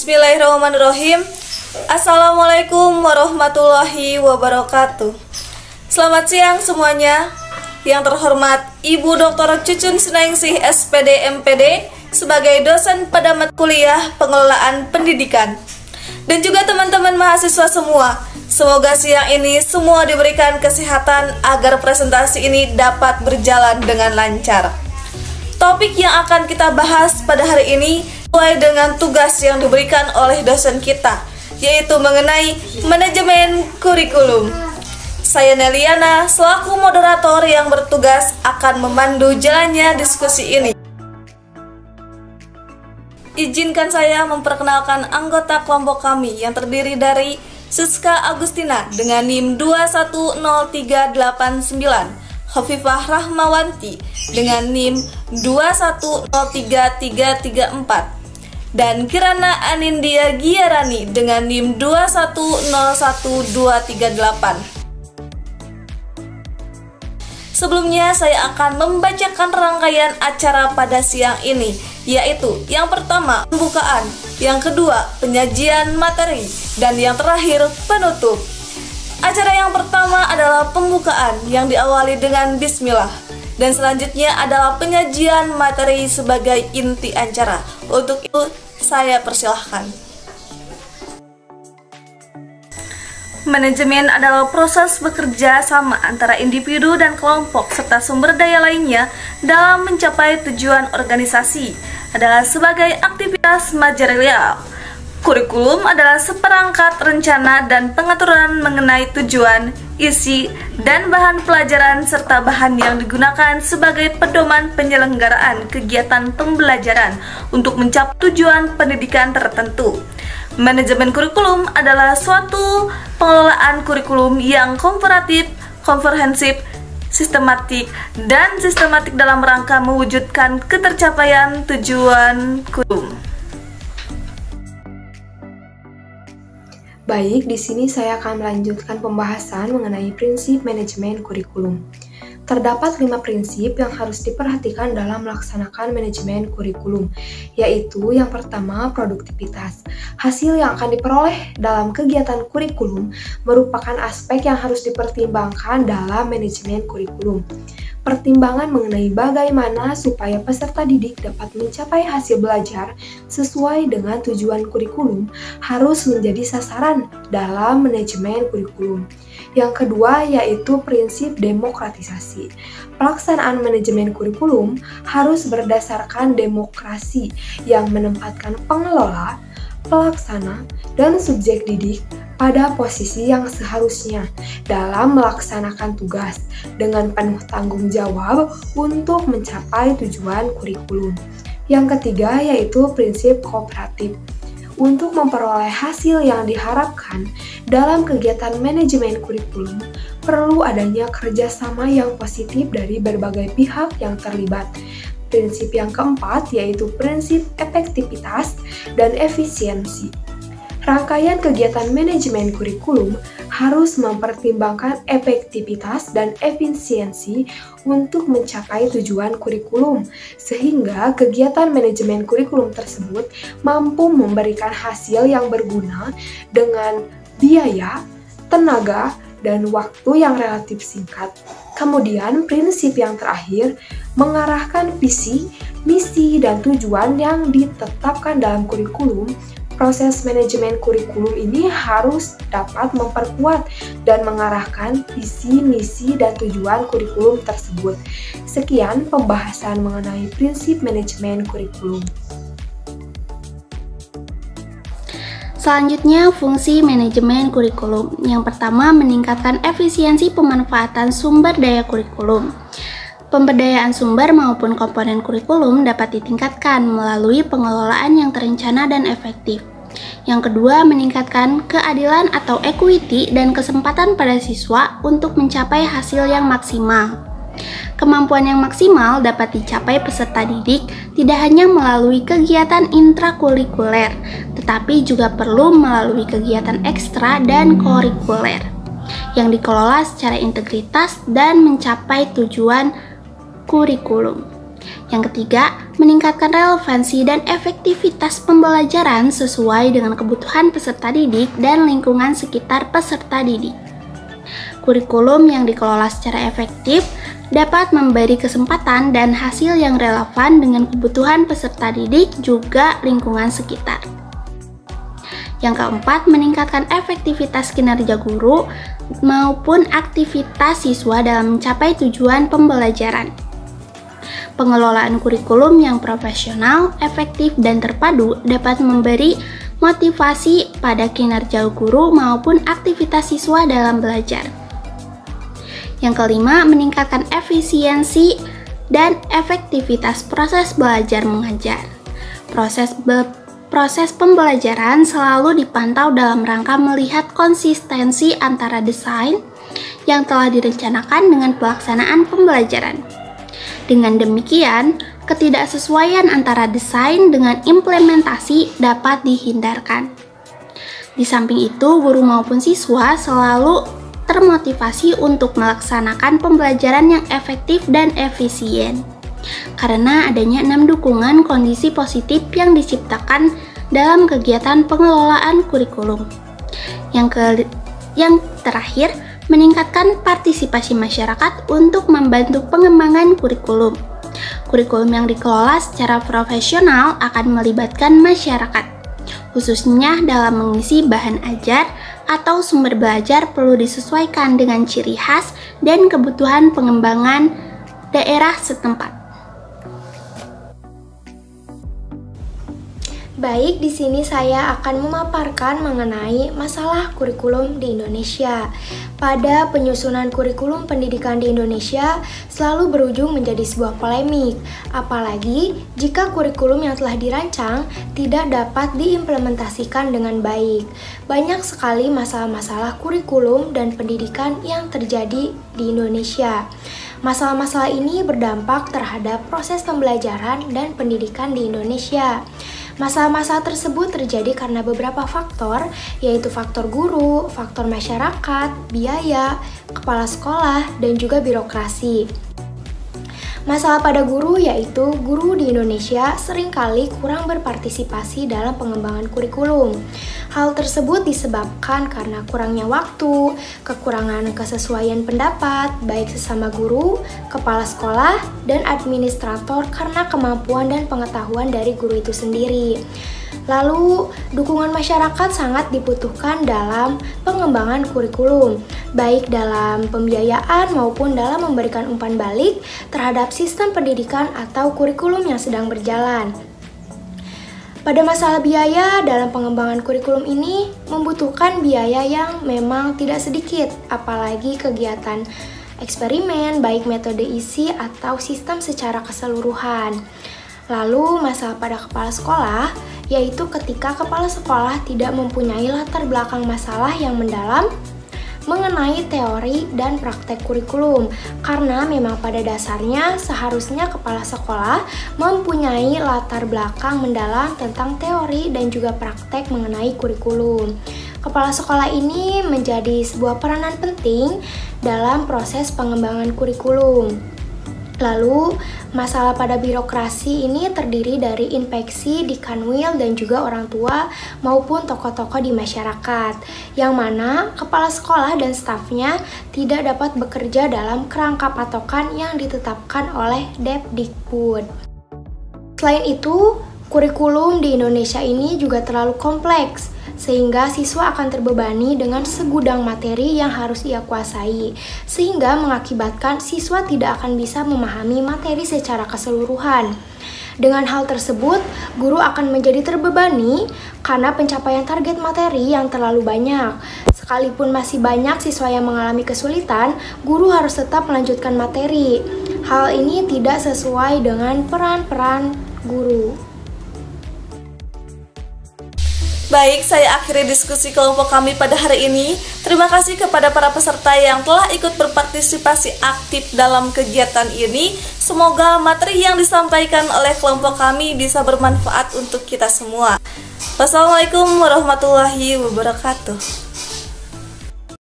Bismillahirrahmanirrahim. Assalamualaikum warahmatullahi wabarakatuh. Selamat siang semuanya. Yang terhormat Ibu Dr. Cucun Sunaingsi SPD MPD sebagai dosen pada mata kuliah pengelolaan pendidikan. Dan juga teman-teman mahasiswa semua. Semoga siang ini semua diberikan kesehatan agar presentasi ini dapat berjalan dengan lancar. Topik yang akan kita bahas pada hari ini sesuai dengan tugas yang diberikan oleh dosen kita, yaitu mengenai manajemen kurikulum. Saya Neliana, selaku moderator yang bertugas akan memandu jalannya diskusi ini. Izinkan saya memperkenalkan anggota kelompok kami yang terdiri dari Siska Agustina dengan NIM 210389, Khafifah Rahmawanti dengan NIM 2103334, dan Kirana Anindya Giarani dengan NIM 2101238. Sebelumnya saya akan membacakan rangkaian acara pada siang ini, yaitu yang pertama pembukaan, yang kedua penyajian materi, dan yang terakhir penutup. Acara yang pertama adalah pembukaan yang diawali dengan bismillah, dan selanjutnya adalah penyajian materi sebagai inti acara. Untuk itu saya persilahkan. Manajemen adalah proses bekerja sama antara individu dan kelompok serta sumber daya lainnya dalam mencapai tujuan organisasi. Adalah sebagai aktivitas manajerial. Kurikulum adalah seperangkat rencana dan pengaturan mengenai tujuan, isi, dan bahan pelajaran serta bahan yang digunakan sebagai pedoman penyelenggaraan kegiatan pembelajaran untuk mencapai tujuan pendidikan tertentu. Manajemen kurikulum adalah suatu pengelolaan kurikulum yang komparatif, komprehensif, sistematik, dan sistematik dalam rangka mewujudkan ketercapaian tujuan kurikulum. Baik, di sini saya akan melanjutkan pembahasan mengenai prinsip manajemen kurikulum. Terdapat 5 prinsip yang harus diperhatikan dalam melaksanakan manajemen kurikulum, yaitu yang pertama, produktivitas. Hasil yang akan diperoleh dalam kegiatan kurikulum merupakan aspek yang harus dipertimbangkan dalam manajemen kurikulum. Pertimbangan mengenai bagaimana supaya peserta didik dapat mencapai hasil belajar sesuai dengan tujuan kurikulum harus menjadi sasaran dalam manajemen kurikulum. Yang kedua yaitu prinsip demokratisasi. Pelaksanaan manajemen kurikulum harus berdasarkan demokrasi yang menempatkan pengelola, pelaksana, dan subjek didik pada posisi yang seharusnya dalam melaksanakan tugas dengan penuh tanggung jawab untuk mencapai tujuan kurikulum. Yang ketiga yaitu prinsip kooperatif. Untuk memperoleh hasil yang diharapkan dalam kegiatan manajemen kurikulum, perlu adanya kerjasama yang positif dari berbagai pihak yang terlibat. Prinsip yang keempat yaitu prinsip efektivitas dan efisiensi. Rangkaian kegiatan manajemen kurikulum harus mempertimbangkan efektivitas dan efisiensi untuk mencapai tujuan kurikulum, sehingga kegiatan manajemen kurikulum tersebut mampu memberikan hasil yang berguna dengan biaya, tenaga, dan waktu yang relatif singkat. Kemudian, prinsip yang terakhir mengarahkan visi, misi, dan tujuan yang ditetapkan dalam kurikulum. Proses manajemen kurikulum ini harus dapat memperkuat dan mengarahkan visi, misi, dan tujuan kurikulum tersebut. Sekian pembahasan mengenai prinsip manajemen kurikulum. Selanjutnya, fungsi manajemen kurikulum. Yang pertama, meningkatkan efisiensi pemanfaatan sumber daya kurikulum. Pemberdayaan sumber maupun komponen kurikulum dapat ditingkatkan melalui pengelolaan yang terencana dan efektif. Yang kedua, meningkatkan keadilan atau equity dan kesempatan pada siswa untuk mencapai hasil yang maksimal. Kemampuan yang maksimal dapat dicapai peserta didik tidak hanya melalui kegiatan intrakurikuler, tetapi juga perlu melalui kegiatan ekstra dan kurikuler yang dikelola secara integritas dan mencapai tujuan kurikulum. Yang ketiga, meningkatkan relevansi dan efektivitas pembelajaran sesuai dengan kebutuhan peserta didik dan lingkungan sekitar peserta didik. Kurikulum yang dikelola secara efektif dapat memberi kesempatan dan hasil yang relevan dengan kebutuhan peserta didik juga lingkungan sekitar. Yang keempat, meningkatkan efektivitas kinerja guru maupun aktivitas siswa dalam mencapai tujuan pembelajaran. Pengelolaan kurikulum yang profesional, efektif, dan terpadu dapat memberi motivasi pada kinerja guru maupun aktivitas siswa dalam belajar. Yang kelima, meningkatkan efisiensi dan efektivitas proses belajar mengajar. Proses pembelajaran selalu dipantau dalam rangka melihat konsistensi antara desain yang telah direncanakan dengan pelaksanaan pembelajaran. Dengan demikian, ketidaksesuaian antara desain dengan implementasi dapat dihindarkan. Di samping itu, guru maupun siswa selalu termotivasi untuk melaksanakan pembelajaran yang efektif dan efisien. Karena adanya 6 dukungan kondisi positif yang diciptakan dalam kegiatan pengelolaan kurikulum. Yang terakhir, meningkatkan partisipasi masyarakat untuk membantu pengembangan kurikulum. Kurikulum yang dikelola secara profesional akan melibatkan masyarakat, khususnya dalam mengisi bahan ajar atau sumber belajar perlu disesuaikan dengan ciri khas dan kebutuhan pengembangan daerah setempat. Baik, di sini saya akan memaparkan mengenai masalah kurikulum di Indonesia. Pada penyusunan kurikulum pendidikan di Indonesia selalu berujung menjadi sebuah polemik, apalagi jika kurikulum yang telah dirancang tidak dapat diimplementasikan dengan baik. Banyak sekali masalah-masalah kurikulum dan pendidikan yang terjadi di Indonesia. Masalah-masalah ini berdampak terhadap proses pembelajaran dan pendidikan di Indonesia. Masalah-masalah tersebut terjadi karena beberapa faktor, yaitu faktor guru, faktor masyarakat, biaya, kepala sekolah, dan juga birokrasi. Masalah pada guru yaitu guru di Indonesia seringkali kurang berpartisipasi dalam pengembangan kurikulum. Hal tersebut disebabkan karena kurangnya waktu, kekurangan kesesuaian pendapat, baik sesama guru, kepala sekolah, dan administrator karena kemampuan dan pengetahuan dari guru itu sendiri. Lalu, dukungan masyarakat sangat dibutuhkan dalam pengembangan kurikulum, baik dalam pembiayaan maupun dalam memberikan umpan balik terhadap sistem pendidikan atau kurikulum yang sedang berjalan. Pada masalah biaya dalam pengembangan kurikulum ini membutuhkan biaya yang memang tidak sedikit, apalagi kegiatan eksperimen baik metode isi atau sistem secara keseluruhan. Lalu masalah pada kepala sekolah yaitu ketika kepala sekolah tidak mempunyai latar belakang masalah yang mendalam mengenai teori dan praktek kurikulum, karena memang pada dasarnya seharusnya kepala sekolah mempunyai latar belakang mendalam tentang teori dan juga praktek mengenai kurikulum. Kepala sekolah ini menjadi sebuah peranan penting dalam proses pengembangan kurikulum. Lalu, masalah pada birokrasi ini terdiri dari inspeksi di Kanwil dan juga orang tua maupun tokoh-tokoh di masyarakat, yang mana kepala sekolah dan stafnya tidak dapat bekerja dalam kerangka patokan yang ditetapkan oleh Depdikbud. Selain itu, kurikulum di Indonesia ini juga terlalu kompleks, sehingga siswa akan terbebani dengan segudang materi yang harus ia kuasai, sehingga mengakibatkan siswa tidak akan bisa memahami materi secara keseluruhan. Dengan hal tersebut, guru akan menjadi terbebani karena pencapaian target materi yang terlalu banyak. Sekalipun masih banyak siswa yang mengalami kesulitan, guru harus tetap melanjutkan materi. Hal ini tidak sesuai dengan peran-peran guru. Baik, saya akhiri diskusi kelompok kami pada hari ini. Terima kasih kepada para peserta yang telah ikut berpartisipasi aktif dalam kegiatan ini. Semoga materi yang disampaikan oleh kelompok kami bisa bermanfaat untuk kita semua. Wassalamualaikum warahmatullahi wabarakatuh.